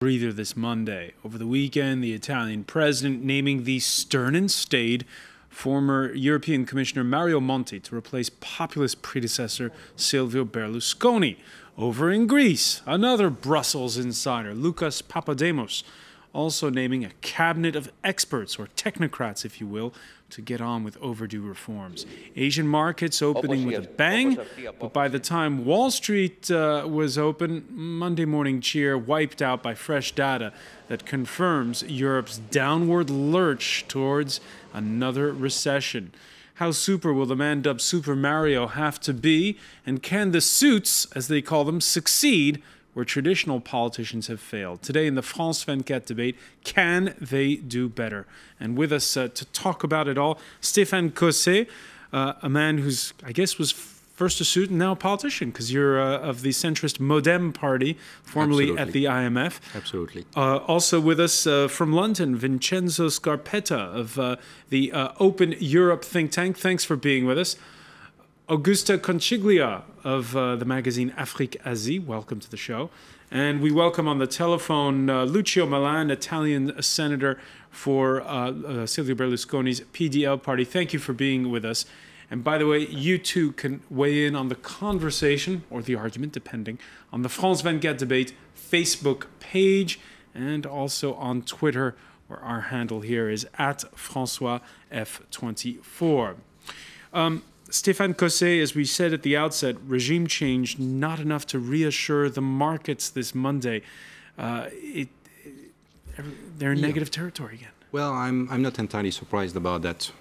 breather this Monday. Over the weekend, the Italian president naming the stern and staid former European Commissioner Mario Monti to replace populist predecessor Silvio Berlusconi. Over in Greece, another Brussels insider, Lucas Papademos, also naming a cabinet of experts, or technocrats, if you will, to get on with overdue reforms. Asian markets opening with a bang, but by the time Wall Street was open, Monday morning cheer wiped out by fresh data that confirms Europe's downward lurch towards another recession. How super will the man dubbed Super Mario have to be, and can the suits, as they call them, succeed where traditional politicians have failed? Today in the France 24 debate, can they do better? And with us to talk about it all, Stéphane Cosset, a man who's, I guess, was first a student, now a politician, because you're of the centrist Modem party, formerly Absolutely. at the IMF. Absolutely. Also with us from London, Vincenzo Scarpetta of the Open Europe think tank. Thanks for being with us. Augusta Conciglia of the magazine Afrique Asie, welcome to the show. And we welcome on the telephone Lucio Malan, Italian senator for Silvio Berlusconi's PDL party. Thank you for being with us. And by the way, you too can weigh in on the conversation, or the argument, depending, on the France 24 debate Facebook page, and also on Twitter, where our handle here is @FrançoisF24. Stéphane Cosset, as we said at the outset, regime change not enough to reassure the markets this Monday. They're in negative territory again. Well, I'm not entirely surprised about that.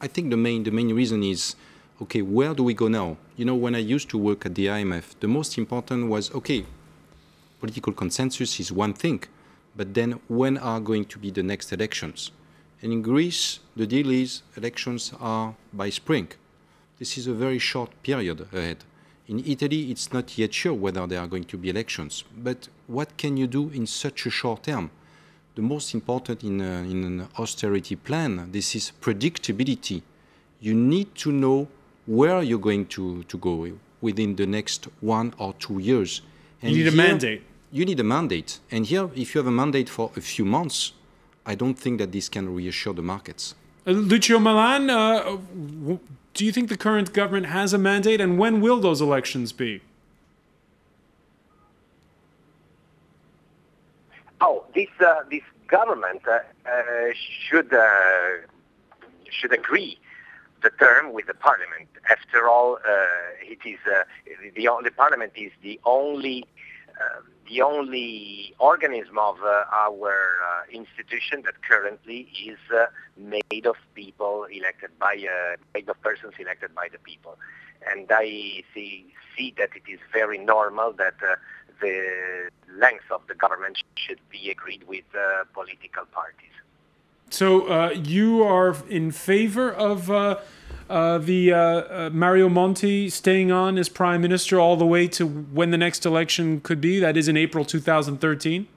I think the main reason is, okay, where do we go now? You know, when I used to work at the IMF, the most important was, okay, political consensus is one thing, but then when are going to be the next elections? And in Greece, the deal is elections are by spring. This is a very short period ahead. In Italy, it's not yet sure whether there are going to be elections. But what can you do in such a short term? The most important in an austerity plan, this is predictability. You need to know where you're going to go within the next 1 or 2 years. And you need a mandate. You need a mandate. And here, if you have a mandate for a few months, I don't think that this can reassure the markets. Lucio Malan, do you think the current government has a mandate, and when will those elections be? Oh, this government should agree the term with the parliament. After all, it is the parliament is the only organism of our institution that currently is made of people elected made of persons elected by the people. And I see that it is very normal that the length of the government should be agreed with political parties. So you are in favor of Mario Monti staying on as prime minister all the way to when the next election could be? That is in April 2013?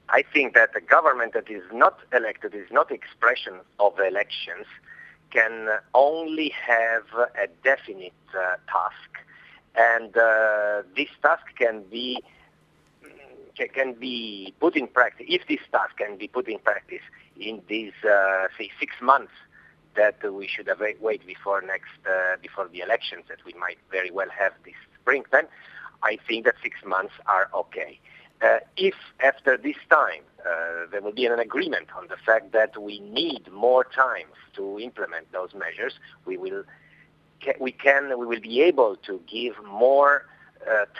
I think that a government that is not elected, is not expression of elections, can only have a definite task. And this task can be put in practice. If this task can be put in practice in these, say, 6 months that we should wait before the elections that we might very well have this spring, then I think that 6 months are okay. If after this time there will be an agreement on the fact that we need more time to implement those measures, we will be able to give more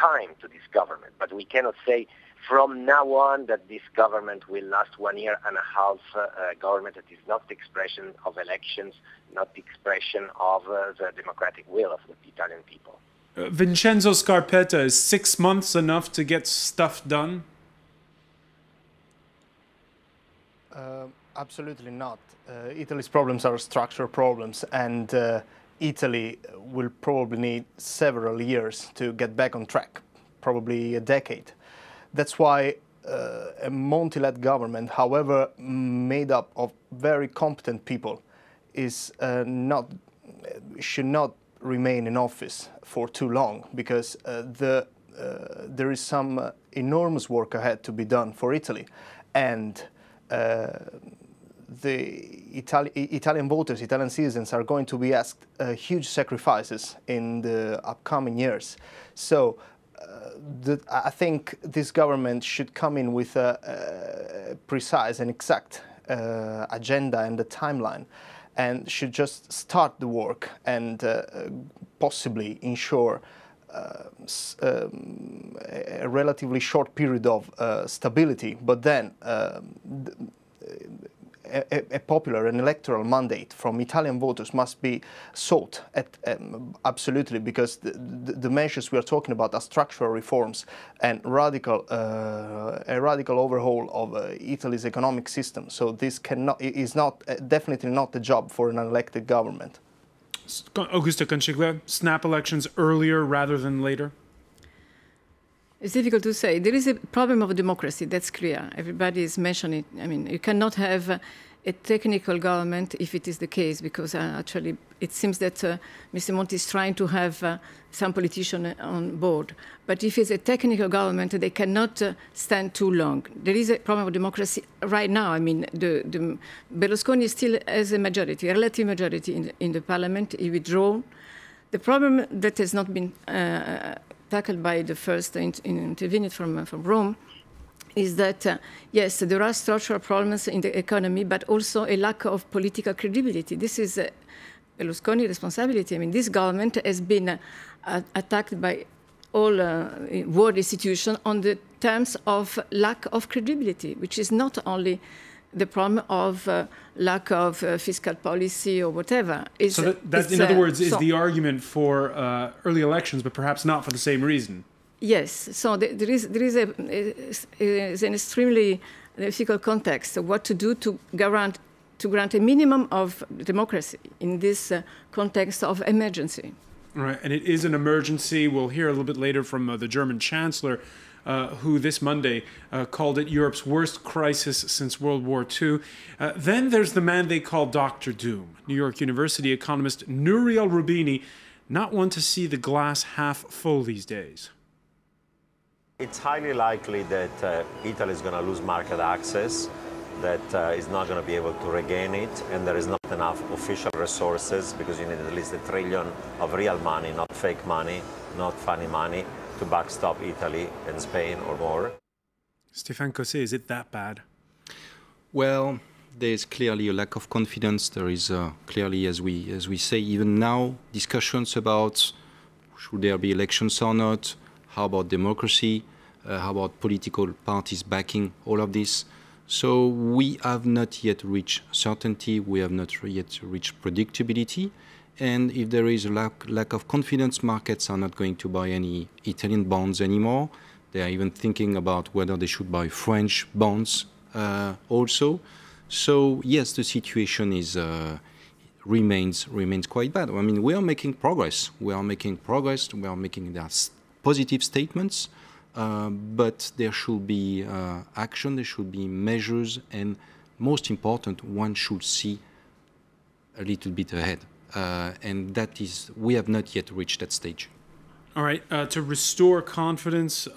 time to this government. But we cannot say from now on that this government will last 1 year and a half, a government that is not the expression of elections, not the expression of the democratic will of the Italian people. Vincenzo Scarpetta, is 6 months enough to get stuff done? Absolutely not. Italy's problems are structural problems, and Italy will probably need several years to get back on track, probably a decade. That's why a Monti-led government, however made up of very competent people, should not remain in office for too long, because there is some enormous work ahead to be done for Italy, and the Italian voters, Italian citizens are going to be asked huge sacrifices in the upcoming years. So I think this government should come in with a precise and exact agenda and a timeline, and should just start the work and possibly ensure a relatively short period of stability, but then a popular and electoral mandate from Italian voters must be sought absolutely, because the measures we are talking about are structural reforms and a radical overhaul of Italy's economic system. So this is definitely not the job for an elected government. Augusto Conciglia, snap elections earlier rather than later? It's difficult to say. There is a problem of democracy, that's clear. Everybody is mentioning it. I mean, you cannot have a technical government if it is the case, because actually it seems that Mr. Monti is trying to have some politicians on board. But if it's a technical government, they cannot stand too long. There is a problem of democracy right now. I mean, Berlusconi still has a majority, a relative majority in the parliament. He withdrawn. The problem that has not been tackled by the first intervener from Rome is that, yes, there are structural problems in the economy, but also a lack of political credibility. This is Berlusconi's responsibility. I mean, this government has been attacked by all world institutions on the terms of lack of credibility, which is not only the problem of lack of fiscal policy or whatever. So that in other words, is the argument for early elections, but perhaps not for the same reason. Yes. So there is an extremely difficult context of what to do to grant a minimum of democracy in this context of emergency. All right, and it is an emergency. We'll hear a little bit later from the German Chancellor, who this Monday called it Europe's worst crisis since World War II. Then there's the man they call Dr. Doom, New York University economist Nouriel Roubini, not one to see the glass half full these days. It's highly likely that Italy is going to lose market access, that is not going to be able to regain it, and there is not enough official resources, because you need at least $1 trillion of real money, not fake money, not funny money, to backstop Italy and Spain or more. Stéphane Cosset, is it that bad? Well, there's clearly a lack of confidence. There is clearly, as we say, even now, discussions about should there be elections or not, how about democracy, how about political parties backing all of this. So we have not yet reached certainty, we have not yet reached predictability. And if there is a lack of confidence, markets are not going to buy any Italian bonds anymore. They are even thinking about whether they should buy French bonds also. So yes, the situation remains quite bad. I mean, we are making progress. We are making positive statements, but there should be action, there should be measures, and most important, one should see a little bit ahead. And that is, we have not yet reached that stage. All right, to restore confidence,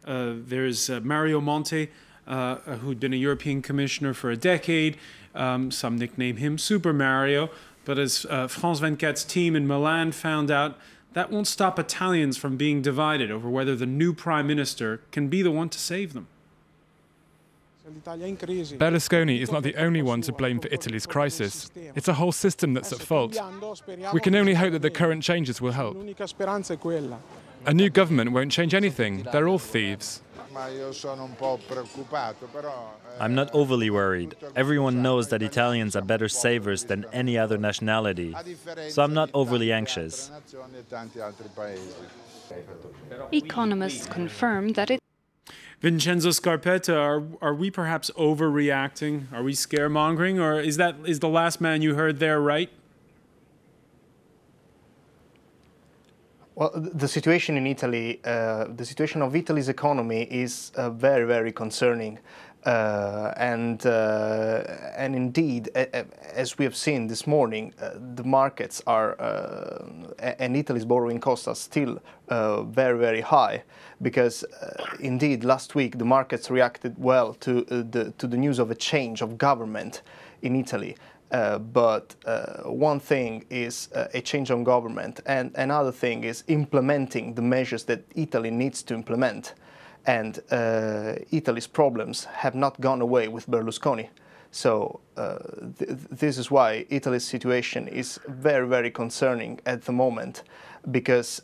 there's Mario Monti, who'd been a European commissioner for a decade. Some nickname him Super Mario, but as France 24's team in Milan found out, that won't stop Italians from being divided over whether the new prime minister can be the one to save them. Berlusconi is not the only one to blame for Italy's crisis. It's a whole system that's at fault. We can only hope that the current changes will help. A new government won't change anything. They're all thieves. I'm not overly worried. Everyone knows that Italians are better savers than any other nationality, so I'm not overly anxious. Economists confirm that it. Vincenzo Scarpetta, are we perhaps overreacting? Are we scaremongering, or is the last man you heard there right? Well, the situation in Italy, the situation of Italy's economy is very, very concerning. And indeed, as we have seen this morning, the markets are and Italy's borrowing costs are still very, very high, because indeed last week the markets reacted well to the news of a change of government in Italy. But one thing is a change on government, and another thing is implementing the measures that Italy needs to implement. And Italy's problems have not gone away with Berlusconi. So this is why Italy's situation is very, very concerning at the moment, because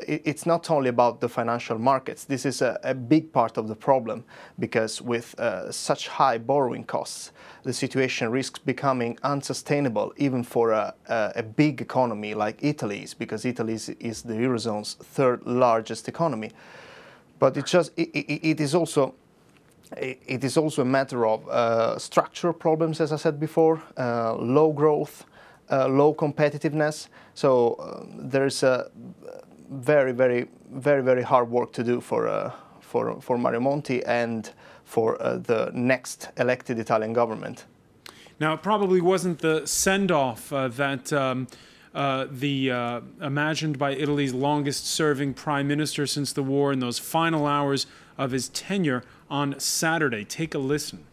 it's not only about the financial markets. This is a big part of the problem, because with such high borrowing costs, the situation risks becoming unsustainable even for a big economy like Italy's, because Italy is the Eurozone's third largest economy. But it is also a matter of structural problems, as I said before, low growth, low competitiveness. So there's a very hard work to do for Mario Monti and for the next elected Italian government. Now, it probably wasn't the send-off that imagined by Italy's longest-serving prime minister since the war in those final hours of his tenure on Saturday. Take a listen.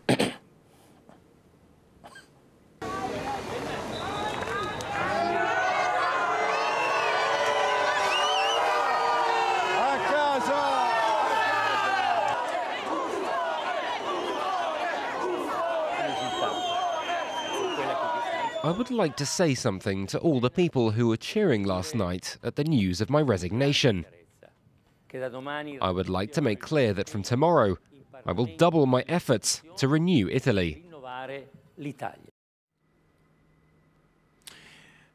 I would like to say something to all the people who were cheering last night at the news of my resignation. I would like to make clear that from tomorrow, I will double my efforts to renew Italy.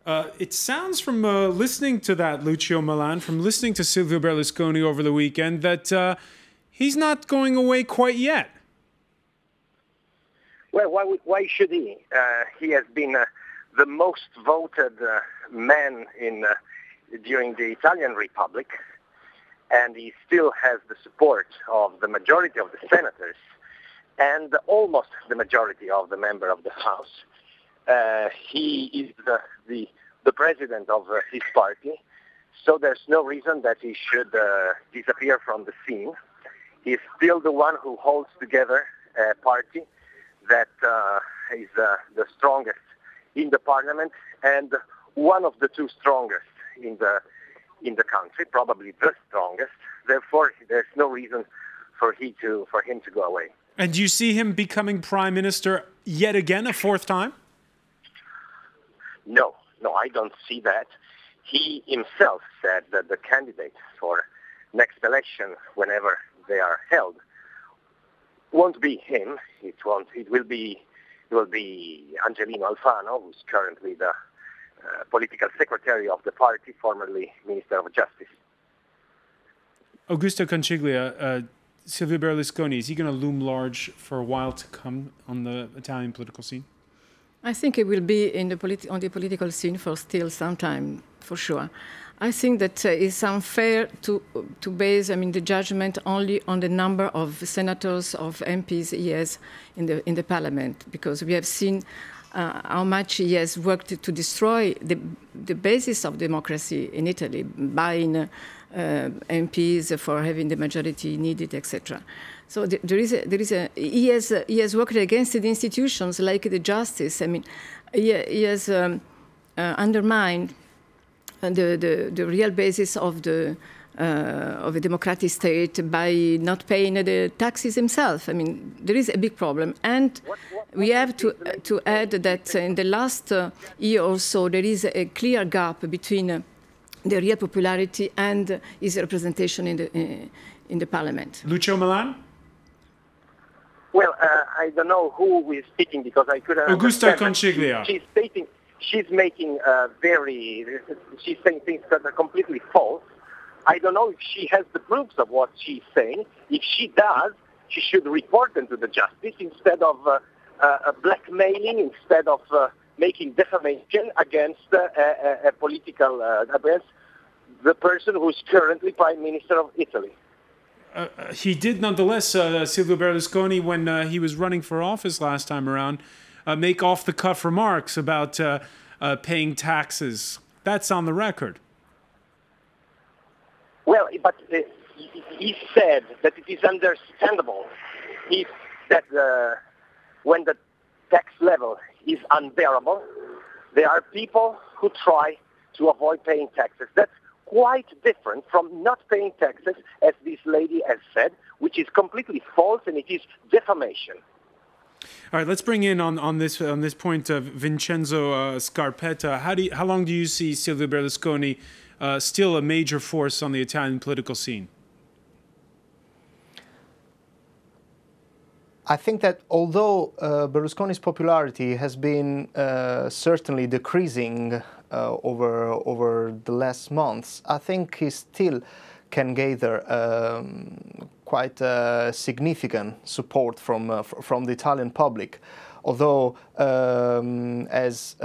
It sounds from listening to that, Lucio Milan, from listening to Silvio Berlusconi over the weekend, that he's not going away quite yet. Well, why should he? He has been the most voted man during the Italian Republic, and he still has the support of the majority of the senators and almost the majority of the members of the House. He is the president of his party, so there's no reason that he should disappear from the scene. He's still the one who holds together a party that is the strongest in the parliament and one of the two strongest in the country, probably the strongest. Therefore, there's no reason for him to go away. And do you see him becoming prime minister yet again, a fourth time? No, I don't see that. He himself said that the candidate for next election, whenever they are held, won't be him. It will be Angelino Alfano, who's currently the political secretary of the party, formerly Minister of Justice. Augusto Conciglia, Silvio Berlusconi, is he going to loom large for a while to come on the Italian political scene? I think it will be on the political scene for still some time, for sure. I think that it's unfair to base, the judgment only on the number of senators, of MPs he has in the parliament, because we have seen how much he has worked to destroy the basis of democracy in Italy, buying MPs for having the majority needed, etc. So he has worked against the institutions like the justice. He has undermined the real basis of a democratic state by not paying the taxes himself. There is a big problem, and we have to add that in the last year or so there is a clear gap between the real popularity and his representation in the parliament. Lucio Milan? Well, I don't know who is speaking because I couldn't. Augusto Conciglia. She's saying things that are completely false. I don't know if she has the proofs of what she's saying. If she does, she should report them to the justice instead of blackmailing, instead of making defamation against a political, against the person who is currently Prime Minister of Italy. he did nonetheless, Silvio Berlusconi, when he was running for office last time around, make off-the-cuff remarks about paying taxes. That's on the record. Well, but he said that it is understandable if that when the tax level is unbearable, there are people who try to avoid paying taxes. That's quite different from not paying taxes, as this lady has said, which is completely false, and it is defamation. All right, let's bring in on this point Vincenzo Scarpetta. How long do you see Silvio Berlusconi still a major force on the Italian political scene? I think that although Berlusconi's popularity has been certainly decreasing over the last months, I think he still can gather quite significant support from the Italian public. Although, as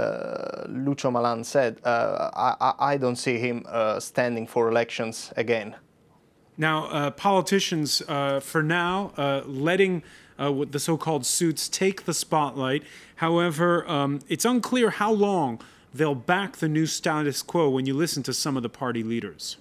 Lucio Malan said, I don't see him standing for elections again. Now, politicians, for now, letting the so-called suits take the spotlight. However, it's unclear how long they'll back the new status quo when you listen to some of the party leaders.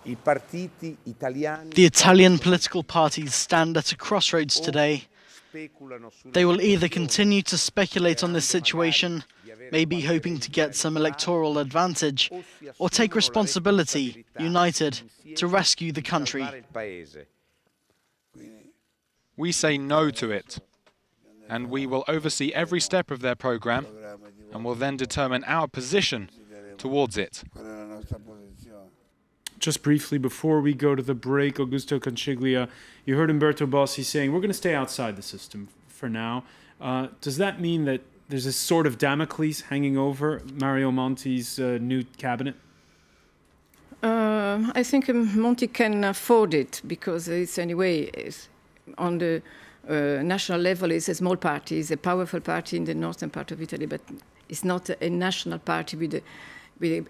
The Italian political parties stand at a crossroads today. They will either continue to speculate on this situation, maybe hoping to get some electoral advantage, or take responsibility, united, to rescue the country. We say no to it, and we will oversee every step of their program, and will then determine our position towards it. Just briefly, before we go to the break, Augusto Conciglia, you heard Umberto Bossi saying, we're going to stay outside the system for now. Does that mean that there's this sort of Damocles hanging over Mario Monti's new cabinet? I think Monti can afford it, because it's anyway, on the national level, it's a small party, it's a powerful party in the northern part of Italy, but it's not a national party with a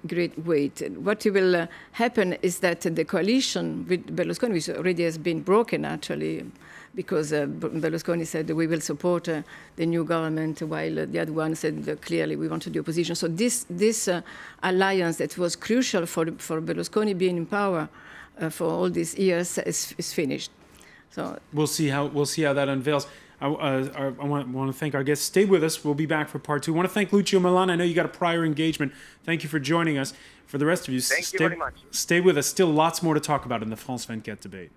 great weight. What will happen is that the coalition with Berlusconi, which already has been broken actually, because Berlusconi said we will support the new government, while the other one said clearly we want to do opposition. So this alliance that was crucial for Berlusconi being in power for all these years is finished. So we'll see how that unveils. I want to thank our guests. Stay with us. We'll be back for part 2. I want to thank Lucio Malan. I know you got a prior engagement. Thank you for joining us. For the rest of you, thank you very much. Stay with us. Still lots more to talk about in the France 24 debate.